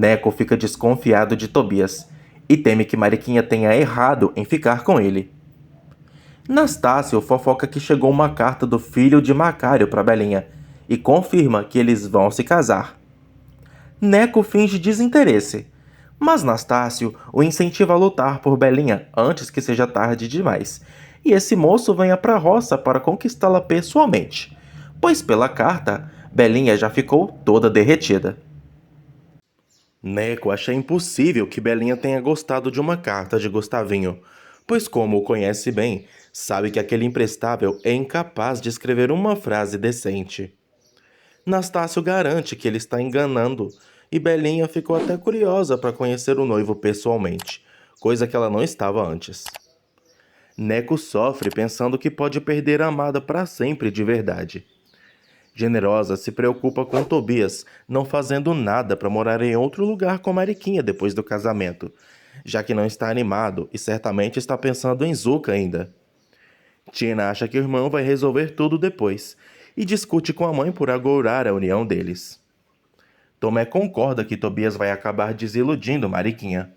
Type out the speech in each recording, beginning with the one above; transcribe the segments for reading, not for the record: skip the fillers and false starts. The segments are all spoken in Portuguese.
Neco fica desconfiado de Tobias e teme que Mariquinha tenha errado em ficar com ele. Nastácio fofoca que chegou uma carta do filho de Macário para Belinha e confirma que eles vão se casar. Neco finge desinteresse, mas Nastácio o incentiva a lutar por Belinha antes que seja tarde demais, e esse moço venha para a roça para conquistá-la pessoalmente, pois pela carta, Belinha já ficou toda derretida. Neco acha impossível que Belinha tenha gostado de uma carta de Gustavinho, pois como o conhece bem, sabe que aquele imprestável é incapaz de escrever uma frase decente. Nastácio garante que ele está enganando, e Belinha ficou até curiosa para conhecer o noivo pessoalmente, coisa que ela não estava antes. Neco sofre pensando que pode perder a amada para sempre de verdade. Generosa se preocupa com Tobias, não fazendo nada para morar em outro lugar com Mariquinha depois do casamento, já que não está animado e certamente está pensando em Zuca ainda. Tina acha que o irmão vai resolver tudo depois e discute com a mãe por agourar a união deles. Tomé concorda que Tobias vai acabar desiludindo Mariquinha.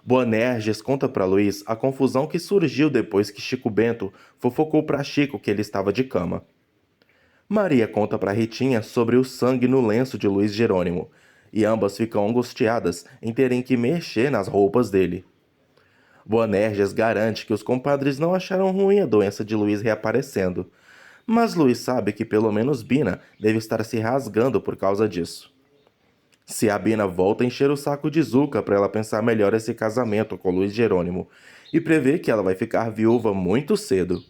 Boanerges conta para Luiz a confusão que surgiu depois que Chico Bento fofocou para Chico que ele estava de cama. Maria conta para Ritinha sobre o sangue no lenço de Luiz Jerônimo, e ambas ficam angustiadas em terem que mexer nas roupas dele. Boanerges garante que os compadres não acharam ruim a doença de Luiz reaparecendo, mas Luiz sabe que pelo menos Bina deve estar se rasgando por causa disso. Se a Bina volta a encher o saco de Zuca para ela pensar melhor esse casamento com Luiz Jerônimo e prevê que ela vai ficar viúva muito cedo.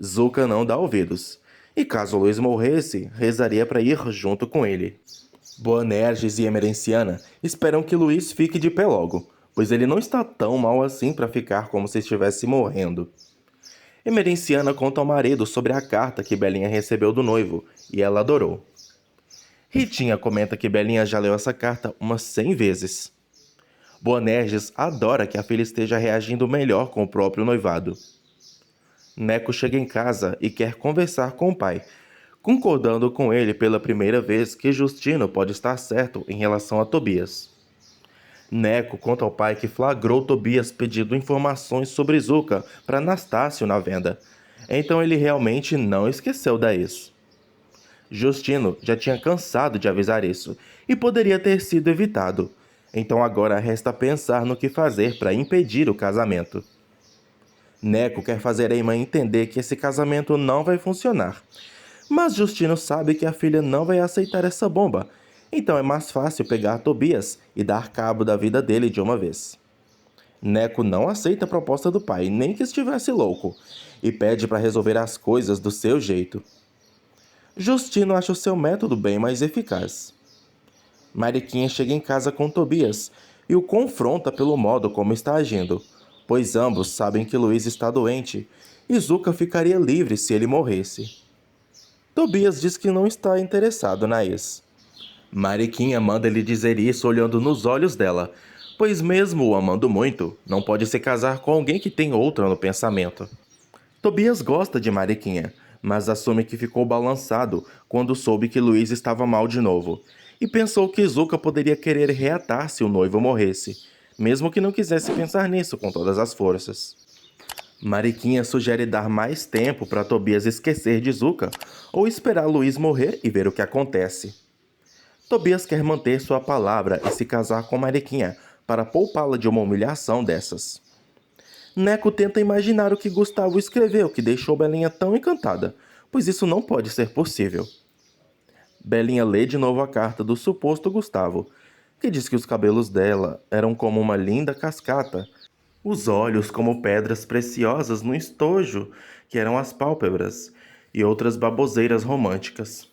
Zuca não dá ouvidos, e caso Luiz morresse, rezaria para ir junto com ele. Boanerges e Emerenciana esperam que Luiz fique de pé logo, pois ele não está tão mal assim para ficar como se estivesse morrendo. Emerenciana conta ao marido sobre a carta que Belinha recebeu do noivo, e ela adorou. Ritinha comenta que Belinha já leu essa carta umas 100 vezes. Boanerges adora que a filha esteja reagindo melhor com o próprio noivado. Neco chega em casa e quer conversar com o pai, concordando com ele pela primeira vez que Justino pode estar certo em relação a Tobias. Neco conta ao pai que flagrou Tobias pedindo informações sobre Zuca para Anastácio na venda, então ele realmente não esqueceu da ex. Justino já tinha cansado de avisar isso e poderia ter sido evitado, então agora resta pensar no que fazer para impedir o casamento. Neco quer fazer a irmã entender que esse casamento não vai funcionar, mas Justino sabe que a filha não vai aceitar essa bomba, então é mais fácil pegar Tobias e dar cabo da vida dele de uma vez. Neco não aceita a proposta do pai, nem que estivesse louco, e pede para resolver as coisas do seu jeito. Justino acha o seu método bem mais eficaz. Mariquinha chega em casa com Tobias e o confronta pelo modo como está agindo, pois ambos sabem que Luiz está doente e Zuca ficaria livre se ele morresse. Tobias diz que não está interessado na ex. Mariquinha manda ele dizer isso olhando nos olhos dela, pois mesmo o amando muito, não pode se casar com alguém que tem outra no pensamento. Tobias gosta de Mariquinha, mas assume que ficou balançado quando soube que Luiz estava mal de novo, e pensou que Zuca poderia querer reatar se o noivo morresse, mesmo que não quisesse pensar nisso com todas as forças. Mariquinha sugere dar mais tempo para Tobias esquecer de Zuca, ou esperar Luiz morrer e ver o que acontece. Tobias quer manter sua palavra e se casar com Mariquinha, para poupá-la de uma humilhação dessas. Neco tenta imaginar o que Gustavo escreveu que deixou Belinha tão encantada, pois isso não pode ser possível. Belinha lê de novo a carta do suposto Gustavo, que diz que os cabelos dela eram como uma linda cascata, os olhos como pedras preciosas no estojo, que eram as pálpebras, e outras baboseiras românticas.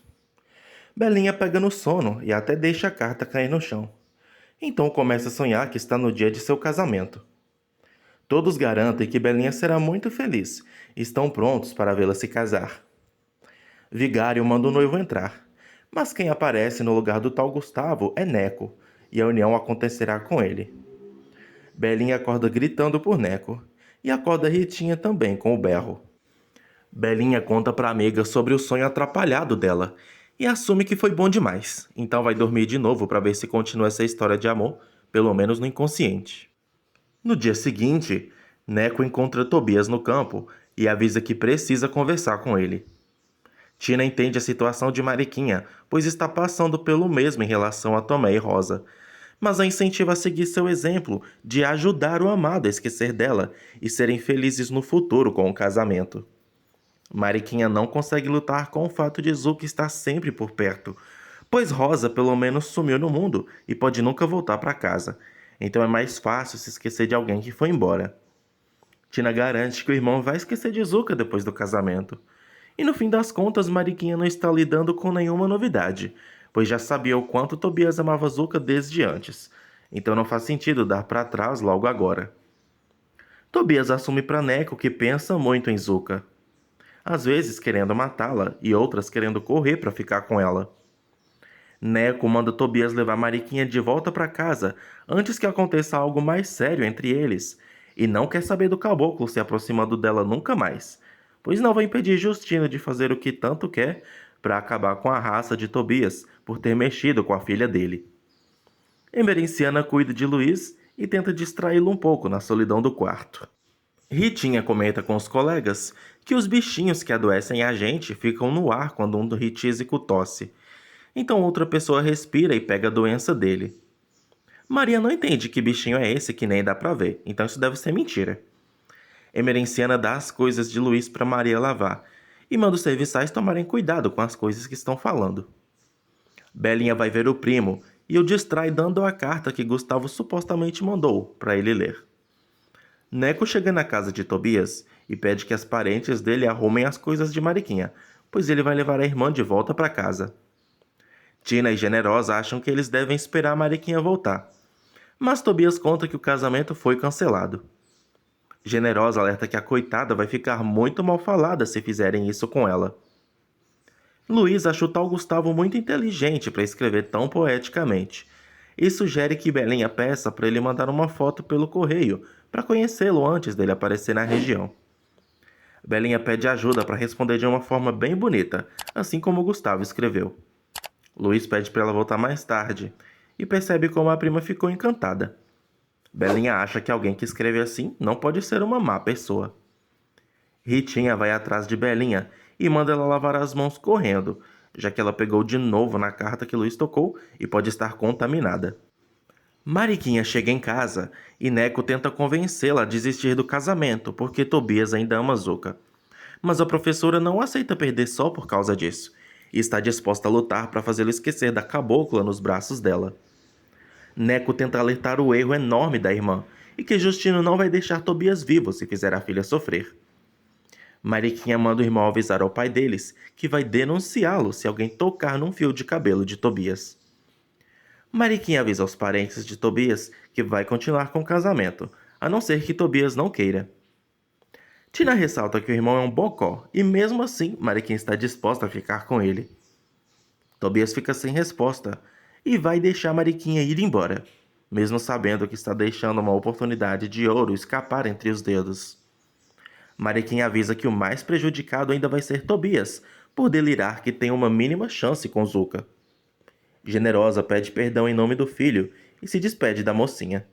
Belinha pega no sono e até deixa a carta cair no chão. Então começa a sonhar que está no dia de seu casamento. Todos garantem que Belinha será muito feliz e estão prontos para vê-la se casar. Vigário manda o noivo entrar, mas quem aparece no lugar do tal Gustavo é Neco, e a união acontecerá com ele. Belinha acorda gritando por Neco, e acorda Ritinha também com o berro. Belinha conta para a amiga sobre o sonho atrapalhado dela, e assume que foi bom demais, então vai dormir de novo para ver se continua essa história de amor, pelo menos no inconsciente. No dia seguinte, Neco encontra Tobias no campo e avisa que precisa conversar com ele. Tina entende a situação de Mariquinha, pois está passando pelo mesmo em relação a Tomé e Rosa, mas a incentiva a seguir seu exemplo de ajudar o amado a esquecer dela e serem felizes no futuro com o casamento. Mariquinha não consegue lutar com o fato de Zuko estar sempre por perto, pois Rosa pelo menos sumiu no mundo e pode nunca voltar para casa, então é mais fácil se esquecer de alguém que foi embora. Tina garante que o irmão vai esquecer de Zuka depois do casamento. E no fim das contas, Mariquinha não está lidando com nenhuma novidade, pois já sabia o quanto Tobias amava Zuka desde antes, então não faz sentido dar para trás logo agora. Tobias assume para Neco que pensa muito em Zuka, às vezes querendo matá-la e outras querendo correr para ficar com ela. Neco manda Tobias levar Mariquinha de volta para casa antes que aconteça algo mais sério entre eles, e não quer saber do caboclo se aproximando dela nunca mais, pois não vai impedir Justino de fazer o que tanto quer para acabar com a raça de Tobias por ter mexido com a filha dele. Emerenciana cuida de Luiz e tenta distraí-lo um pouco na solidão do quarto. Ritinha comenta com os colegas que os bichinhos que adoecem a gente ficam no ar quando um ritísico tosse, então outra pessoa respira e pega a doença dele. Maria não entende que bichinho é esse que nem dá pra ver, então isso deve ser mentira. Emerenciana dá as coisas de Luiz para Maria lavar e manda os serviçais tomarem cuidado com as coisas que estão falando. Belinha vai ver o primo e o distrai dando a carta que Gustavo supostamente mandou para ele ler. Neco chega na casa de Tobias e pede que as parentes dele arrumem as coisas de Mariquinha, pois ele vai levar a irmã de volta para casa. Tina e Generosa acham que eles devem esperar a Mariquinha voltar, mas Tobias conta que o casamento foi cancelado. Generosa alerta que a coitada vai ficar muito mal falada se fizerem isso com ela. Luiz acha o tal Gustavo muito inteligente para escrever tão poeticamente e sugere que Belinha peça para ele mandar uma foto pelo correio para conhecê-lo antes dele aparecer na região. Belinha pede ajuda para responder de uma forma bem bonita, assim como Gustavo escreveu. Luiz pede para ela voltar mais tarde e percebe como a prima ficou encantada. Belinha acha que alguém que escreve assim não pode ser uma má pessoa. Ritinha vai atrás de Belinha e manda ela lavar as mãos correndo, já que ela pegou de novo na carta que Luiz tocou e pode estar contaminada. Mariquinha chega em casa e Neco tenta convencê-la a desistir do casamento porque Tobias ainda ama Zuka. Mas a professora não aceita perder só por causa disso e está disposta a lutar para fazê-lo esquecer da cabocla nos braços dela. Neco tenta alertar o erro enorme da irmã e que Justino não vai deixar Tobias vivo se fizer a filha sofrer. Mariquinha manda o irmão avisar ao pai deles que vai denunciá-lo se alguém tocar num fio de cabelo de Tobias. Mariquinha avisa aos parentes de Tobias que vai continuar com o casamento, a não ser que Tobias não queira. Tina ressalta que o irmão é um bocó e mesmo assim Mariquinha está disposta a ficar com ele. Tobias fica sem resposta e vai deixar Mariquinha ir embora, mesmo sabendo que está deixando uma oportunidade de ouro escapar entre os dedos. Mariquinha avisa que o mais prejudicado ainda vai ser Tobias, por delirar que tem uma mínima chance com Zuka. Generosa pede perdão em nome do filho e se despede da mocinha.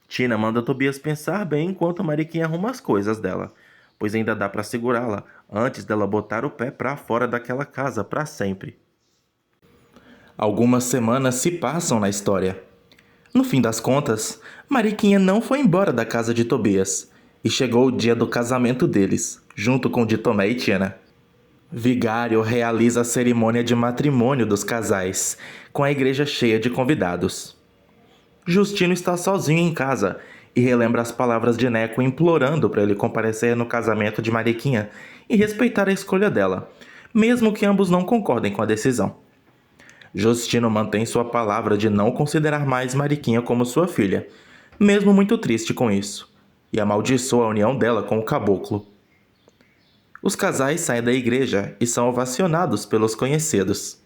Tina manda Tobias pensar bem enquanto Mariquinha arruma as coisas dela, pois ainda dá para segurá-la antes dela botar o pé para fora daquela casa para sempre. Algumas semanas se passam na história. No fim das contas, Mariquinha não foi embora da casa de Tobias, e chegou o dia do casamento deles, junto com o de Tomé e Tina. Vigário realiza a cerimônia de matrimônio dos casais, com a igreja cheia de convidados. Justino está sozinho em casa e relembra as palavras de Neco implorando para ele comparecer no casamento de Mariquinha e respeitar a escolha dela, mesmo que ambos não concordem com a decisão. Justino mantém sua palavra de não considerar mais Mariquinha como sua filha, mesmo muito triste com isso, e amaldiçoa a união dela com o caboclo. Os casais saem da igreja e são ovacionados pelos conhecidos.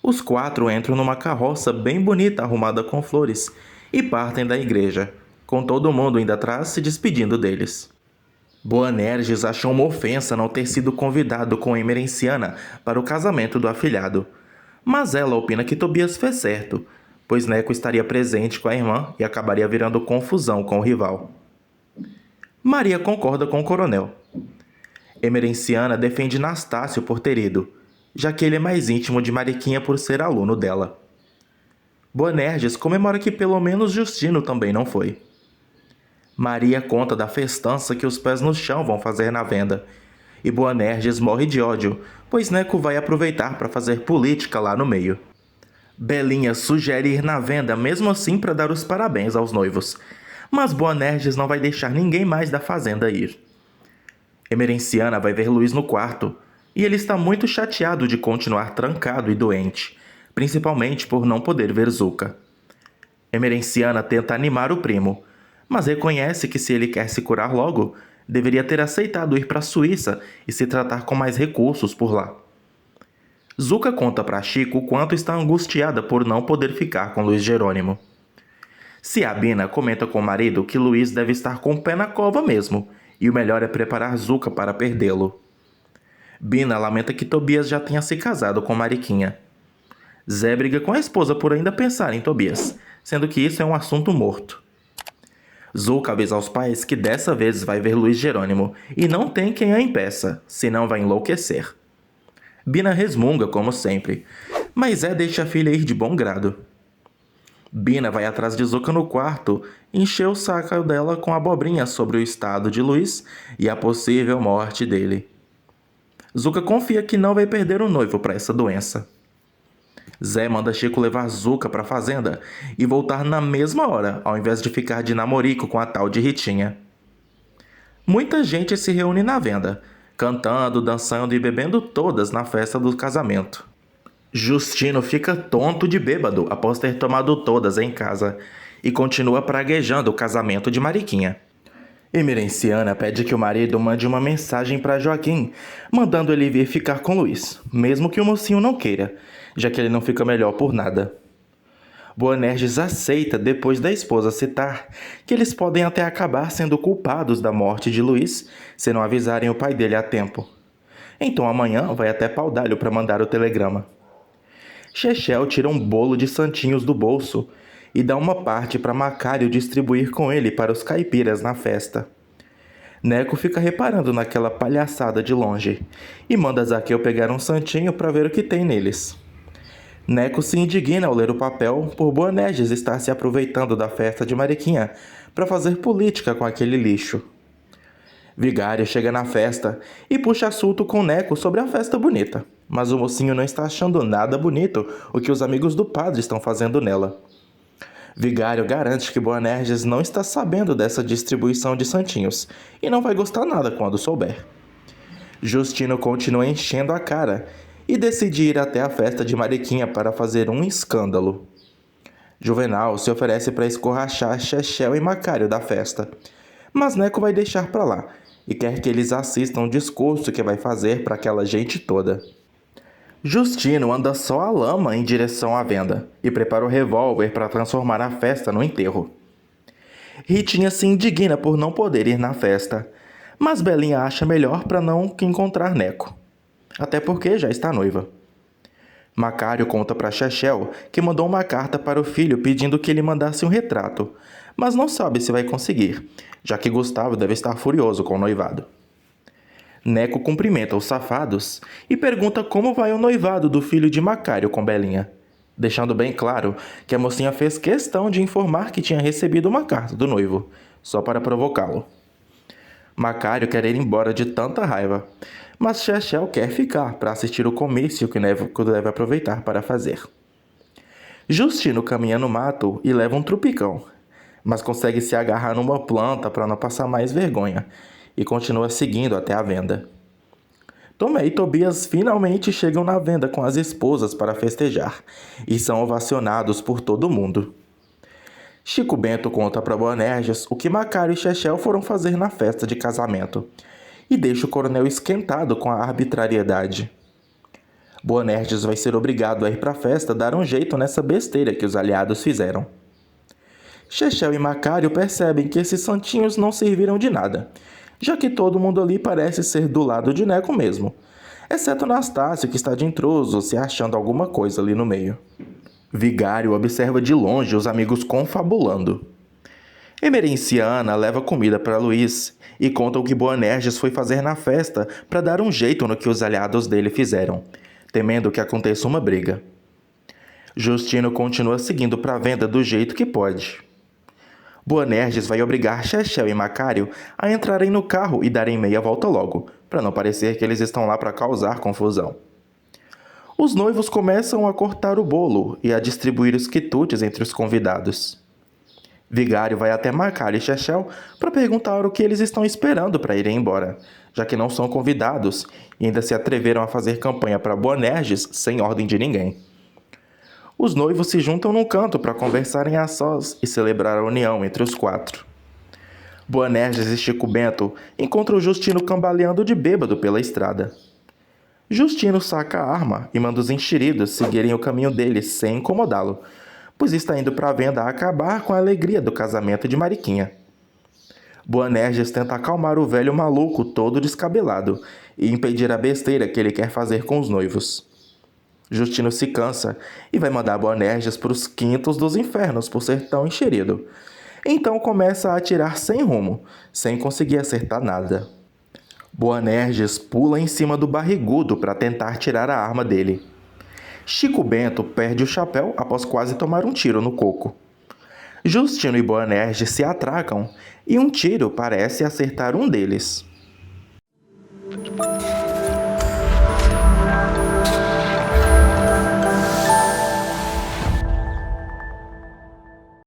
Os 4 entram numa carroça bem bonita arrumada com flores e partem da igreja, com todo mundo indo atrás se despedindo deles. Boanerges achou uma ofensa não ter sido convidado com Emerenciana para o casamento do afilhado, mas ela opina que Tobias fez certo, pois Neco estaria presente com a irmã e acabaria virando confusão com o rival. Maria concorda com o coronel. Emerenciana defende Nastácio por ter ido, já que ele é mais íntimo de Mariquinha por ser aluno dela. Boanerges comemora que pelo menos Justino também não foi. Maria conta da festança que os pés no chão vão fazer na venda, e Boanerges morre de ódio, pois Neco vai aproveitar para fazer política lá no meio. Belinha sugere ir na venda mesmo assim para dar os parabéns aos noivos, mas Boanerges não vai deixar ninguém mais da fazenda ir. Emerenciana vai ver Luiz no quarto, e ele está muito chateado de continuar trancado e doente, principalmente por não poder ver Zuca. Emerenciana tenta animar o primo, mas reconhece que se ele quer se curar logo, deveria ter aceitado ir para a Suíça e se tratar com mais recursos por lá. Zuca conta para Chico o quanto está angustiada por não poder ficar com Luiz Jerônimo. Ciabina comenta com o marido que Luiz deve estar com o pé na cova mesmo, e o melhor é preparar Zuca para perdê-lo. Bina lamenta que Tobias já tenha se casado com Mariquinha. Zé briga com a esposa por ainda pensar em Tobias, sendo que isso é um assunto morto. Zuca avisa aos pais que dessa vez vai ver Luiz Jerônimo e não tem quem a impeça, senão vai enlouquecer. Bina resmunga como sempre, mas Zé deixa a filha ir de bom grado. Bina vai atrás de Zuca no quarto, encher o saco dela com abobrinha sobre o estado de Luiz e a possível morte dele. Zuca confia que não vai perder o noivo para essa doença. Zé manda Chico levar Zuca para a fazenda e voltar na mesma hora, ao invés de ficar de namorico com a tal de Ritinha. Muita gente se reúne na venda, cantando, dançando e bebendo todas na festa do casamento. Justino fica tonto de bêbado após ter tomado todas em casa e continua praguejando o casamento de Mariquinha. Emerenciana pede que o marido mande uma mensagem para Joaquim, mandando ele vir ficar com Luiz, mesmo que o mocinho não queira, já que ele não fica melhor por nada. Boanerges aceita depois da esposa citar que eles podem até acabar sendo culpados da morte de Luiz se não avisarem o pai dele a tempo. Então amanhã vai até Paudalho para mandar o telegrama. Chechel tira um bolo de santinhos do bolso e dá uma parte para Macário distribuir com ele para os caipiras na festa. Neco fica reparando naquela palhaçada de longe e manda Zaqueu pegar um santinho para ver o que tem neles. Neco se indigna ao ler o papel por Boanerges estar se aproveitando da festa de Mariquinha para fazer política com aquele lixo. Vigário chega na festa e puxa assunto com Neco sobre a festa bonita, mas o mocinho não está achando nada bonito o que os amigos do padre estão fazendo nela. Vigário garante que Boanerges não está sabendo dessa distribuição de santinhos e não vai gostar nada quando souber. Justino continua enchendo a cara e decide ir até a festa de Mariquinha para fazer um escândalo. Juvenal se oferece para escorrachar Chechel e Macário da festa, mas Neco vai deixar para lá e quer que eles assistam o discurso que vai fazer para aquela gente toda. Justino anda só a lama em direção à venda e prepara o revólver para transformar a festa no enterro. Ritinha se indigna por não poder ir na festa, mas Belinha acha melhor para não encontrar Neco, até porque já está noiva. Macário conta para Chechel que mandou uma carta para o filho pedindo que ele mandasse um retrato, mas não sabe se vai conseguir, já que Gustavo deve estar furioso com o noivado. Neco cumprimenta os safados e pergunta como vai o noivado do filho de Macário com Belinha, deixando bem claro que a mocinha fez questão de informar que tinha recebido uma carta do noivo, só para provocá-lo. Macário quer ir embora de tanta raiva, mas Chechel quer ficar para assistir o comício que Neco deve aproveitar para fazer. Justino caminha no mato e leva um trupicão, mas consegue se agarrar numa planta para não passar mais vergonha, e continua seguindo até a venda. Tomé e Tobias finalmente chegam na venda com as esposas para festejar, e são ovacionados por todo mundo. Chico Bento conta para Boanerges o que Macário e Chechel foram fazer na festa de casamento, e deixa o coronel esquentado com a arbitrariedade. Boanerges vai ser obrigado a ir para a festa dar um jeito nessa besteira que os aliados fizeram. Chechel e Macário percebem que esses santinhos não serviram de nada, já que todo mundo ali parece ser do lado de Neco mesmo, exceto Anastácio, que está de intruso, se achando alguma coisa ali no meio. Vigário observa de longe os amigos confabulando. Emerenciana leva comida para Luiz e conta o que Boanerges foi fazer na festa para dar um jeito no que os aliados dele fizeram, temendo que aconteça uma briga. Justino continua seguindo para a venda do jeito que pode. Boanerges vai obrigar Chechel e Macário a entrarem no carro e darem meia volta logo, para não parecer que eles estão lá para causar confusão. Os noivos começam a cortar o bolo e a distribuir os quitutes entre os convidados. Vigário vai até Macário e Chechel para perguntar o que eles estão esperando para irem embora, já que não são convidados e ainda se atreveram a fazer campanha para Boanerges sem ordem de ninguém. Os noivos se juntam num canto para conversarem a sós e celebrar a união entre os quatro. Boanerges e Chico Bento encontram Justino cambaleando de bêbado pela estrada. Justino saca a arma e manda os enxeridos seguirem o caminho dele sem incomodá-lo, pois está indo para a venda acabar com a alegria do casamento de Mariquinha. Boanerges tenta acalmar o velho maluco todo descabelado e impedir a besteira que ele quer fazer com os noivos. Justino se cansa e vai mandar Boanerges para os quintos dos infernos por ser tão enxerido. Então começa a atirar sem rumo, sem conseguir acertar nada. Boanerges pula em cima do barrigudo para tentar tirar a arma dele. Chico Bento perde o chapéu após quase tomar um tiro no coco. Justino e Boanerges se atracam e um tiro parece acertar um deles.